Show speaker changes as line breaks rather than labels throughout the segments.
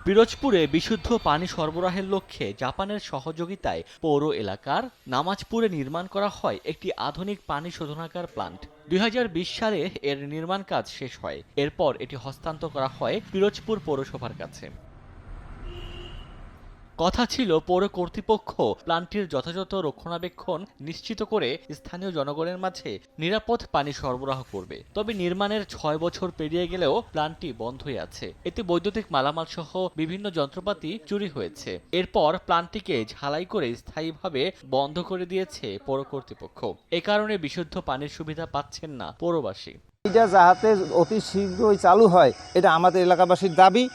পিরোজপুরে বিশুদ্ধ পানি সরবরাহের লক্ষ্যে জাপানের সহযোগিতায় পৌর এলাকার নামাজপুরে নির্মাণ করা হয় একটি আধুনিক পানি শোধনাগার প্লান্ট। ২০২০ সালে এর নির্মাণ কাজ শেষ হয়। এরপর এটি হস্তান্তর করা হয় পিরোজপুর পৌরসভার কাছে। কথা ছিল পৌর কর্তৃপক্ষ প্লান্টটির যথাযথ রক্ষণাবেক্ষণ নিশ্চিত করে স্থানীয় জনগণের মাঝে নিরাপদ পানি সরবরাহ করবে। তবে নির্মাণের ৬ বছর পেরিয়ে গেলেও প্লান্টটি বন্ধই আছে। এতে বৈদ্যুতিক মালামাল সহ বিভিন্ন যন্ত্রপাতি চুরি হয়েছে। এরপর প্লান্টটিকে ঝালাই করে স্থায়ীভাবে বন্ধ করে দিয়েছে পৌর কর্তৃপক্ষ। এ কারণে বিশুদ্ধ পানির সুবিধা পাচ্ছেন না পৌরবাসী।
এটা যাতে অতি শীঘ্রই চালু হয় এটা আমাদের এলাকাবাসীর দাবি,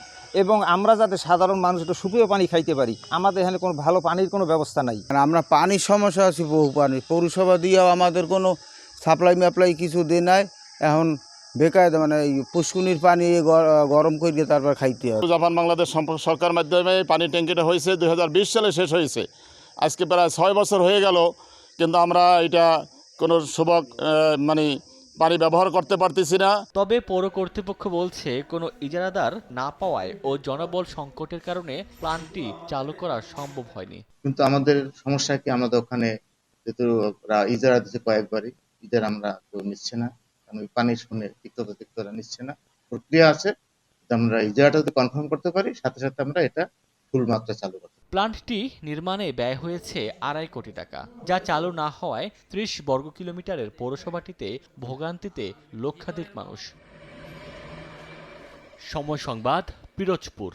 এবং আমরা যাতে সাধারণ মানুষ একটু সুপেয় পানি খাইতে পারি। আমাদের এখানে কোনো ভালো পানির কোনো ব্যবস্থা নাই।
আমরা পানির সমস্যা আছে, বহু পানি পৌরসভা দিয়েও আমাদের কোনো সাপ্লাই কিছু দিয়ে নাই। এখন বেকায়দা মানে পুষ্কুনির পানি গরম করে তারপর খাইতে হয়।
জাপান বাংলাদেশ সরকার মাধ্যমে পানি ট্যাঙ্কিটা হয়েছে ২০২০ সালে শেষ হয়েছে। আজকে প্রায় ৬ বছর হয়ে গেল, কিন্তু আমরা এটা কোনো মানে পানি ব্যবহার করতে পারতেছি না।
তবে পৌর কর্তৃপক্ষ বলছে কোনো ইজারাদার না পাওয়ায় ও জনবল সংকটের কারণে প্ল্যান্টটি চালু করা সম্ভব হয়নি।
কিন্তু আমাদের সমস্যা কি, আমাদের ওখানে যেহেতু ইজারা দিচ্ছে কয়েকবারই, ইজারা আমরা কেউ নিচ্ছে না, কারণ ওই পানির শুনে তিক্ততা নিচ্ছে না। প্রক্রিয়া আছে, আমরা ইজারাটা যদি কনফার্ম করতে পারি সাথে সাথে আমরা এটা ফুল মাত্রা চালু করতে।
প্ল্যান্টটি নির্মাণে ব্যয় হয়েছে ২.৫ কোটি টাকা, যা চালু না হওয়ায় ৩০ বর্গ কিলোমিটারের পৌরসভাটিতে ভোগান্তিতে লক্ষাধিক মানুষ। সময় সংবাদ, পিরোজপুর।